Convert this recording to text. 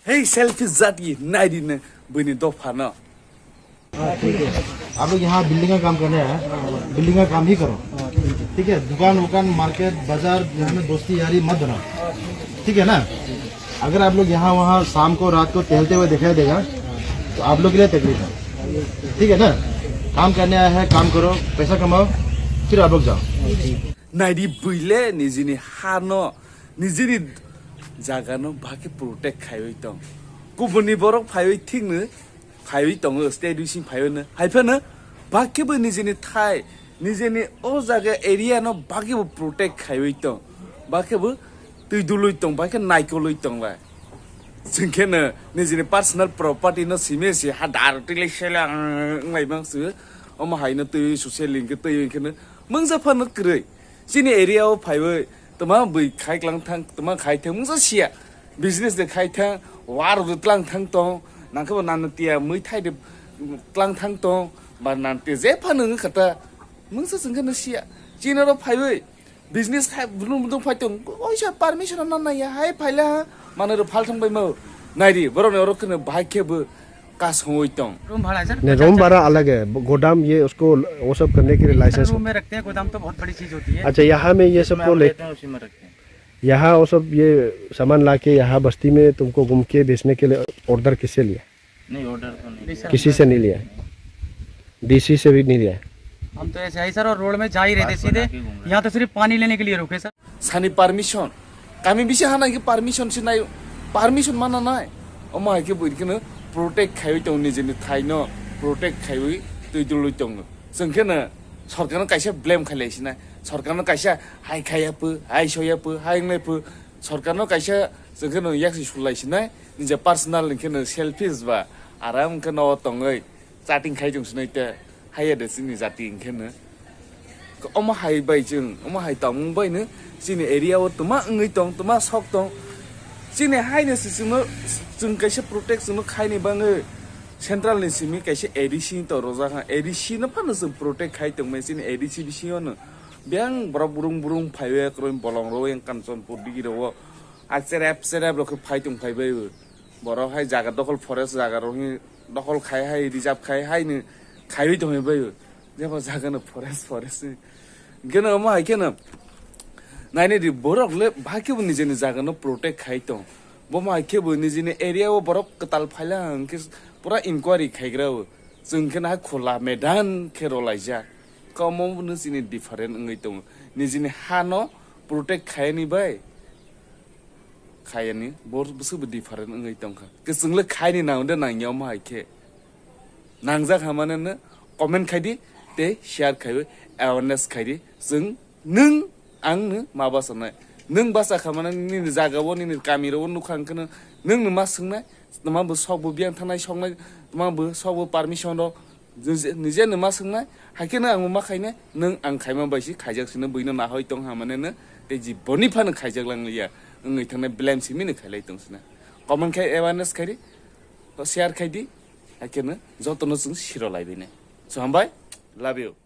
Hey selfie जाती नाइडी ने बनी दो फाना ठीक है आप लोग यहाँ बिल्डिंग का काम करने आए बिल्डिंग का काम ही करो ठीक है दुकान वुकान मार्केट बाजार यहाँ में दोस्ती यारी मत बनाओ ठीक है ना अगर आप लोग यहाँ वहाँ शाम को रात को टहलते हुए दिखाई देगा तो आप लोग के लिए तकलीफ है ठीक है ना काम करने आया है काम करो पैसा कमाओ फिर आप लोग जाओ नाइडी बुइले निजिनी हानो निजिनी जागानो बाकी प्रोटेक्ट खायो तो गुबुननि बरक फायो थिंनो फायो दङ स्टेडियम फायो न हाइफानो बाकीबो निजिनि थाय निजिनि ओ जागा एरिया न बाकीबो प्रोटेक्ट खायो तो बाकीबो दै दुलुइ दं बाकी नायकोलुइ दं बा जोंखेनो निजिनि पर्सनल प्रॉपर्टी न सिमेसि हा दारटिले सेला लाइबांसो अमा हायनो दै ससियल लिंक दै इखनो मंजाफानो ग्रै जिनि एरियाव फायो तमा बै खाइक्लां थां तमा खाइथों मुजा सिया बिजनेस दे खाइथों वार ग्लां थां दं नाखौ नानतिया मै थाइदे क्लां थां दं बा नानते जे फानो खता मुजा जोंखनो सिया जिनारो फाइबै बिजनेस खाइ बुलुं बुदुं फाइथों ओइसा परमिशन ना नाया हाय फाइला मानो फालथं बैमो नाइरि बरने अरखनो बाइकेबो कास होई दं रूम भाड़ा है सर नहीं रूम भाड़ा अलग है गोदाम ये उसको वो सब करने के लिए लाइसेंस रूम में रखते हैं गोदाम तो बहुत बड़ी चीज होती है अच्छा यहाँ में ये सब को ले उसी में रखते हैं यहाँ वो सब ये सामान ला के यहाँ बस्ती में तुमको घूम के बेचने के लिए ऑर्डर किससे लिया नहीं ऑर्डर तो नहीं किसी से नहीं लिया डीसी से भी नहीं लिया हम तो ऐसे ही सर और रोड में जा ही रहे थे सीधे यहाँ तो सिर्फ पानी लेने के लिए रुके सर सानी परमिशन कामी बिसे हाना के परमिशन से नाय परमिशन माना नाय अमा के बुइखनो प्रोटेक्ट खायो दं निजेनि थाइनो प्रोटेक्ट खायो दै दुलुइ दं जोंखेनो सरकारनो कायसे ब्लेम खालायसिना सरकारनो कायसे हाय खायापो हाय सयापो हाय नायपो सरकारनो कायसे जोंखेनो याक्सि सुलायसिना निजे पर्सनल लिंखेनो सेल्फिस बा आराम खनो तंगै चाटिं खाय जोंसनैते हाय देसिनि जाति इंखेनो अमा हाय बाय जों अमा हाय तामुंबायनो जिनि एरियाव तमा ओङै दं तमा सक दं जिनि हायनो सिसुनो जों कैसे प्रोटेक्ट जों खायनि बाङो सेंट्रल नि सिमी कैसे एडीसी तो रोजा एडीसी न फानो जों प्रोटेक्ट खाय दं मेसिन एडीसी बिसियोनो बें बरा बुरुं बुरुं फायवे क्रम बलं रो एं कांचनपुर दिगिरो आचेरेप लखो फाय दं फायबाय बरा हाय जागा दखल फरेस्ट जागा रोहि दखल खाय हाय रिजार्व खाय हायनो खाय दं बाय जेबो जागानो फरेस्ट गेनो मा हायकेनो नायने दि बरकले बाकिबो निजेनि जागानो प्रोटेक्ट खाय दं बमा केबो निजिनि एरियाव बरक कताल फाइला अंके पूरा इंक्वायरी खाइग्राव जोंखेना खोला मैदान खेरलाइजा कमो निजिनि डिफरेंट ओङै दं निजिनि हानो प्रोटेक्ट खायनि बाय खायनि बरबसुबो डिफरेंट ओङै दं के जोंले खायनि नावदे नांयाव माइके नांजा खामाननो कमेन्ट खायदि ते शेयार खायबो अवेयरनेस खायदि जों नों आंनो माबा साननाय नों बासा खामाना नि जागाव नि गामिराव नुखांखनो नों मा सोंनाय नमाबो सबबो बियां थानाय संनाय नमाबो सबबो परमिशन निजे मा सोंनाय हाकेनो आं मा खायने नों आं खायमा बायसि खायजाकसिनो बैनो ना हय दं हामानेनो ते जिबनि फानो खायजाकलांलिया ओङै थांनाय ब्लेम सिमिनो खायलाय दंसना कमेन्ट खाय अवेयरनेस खायदि शेयार खायदि हाकेनो जतनो जों सिरो लायबिने सो हामबाय लाभ इउ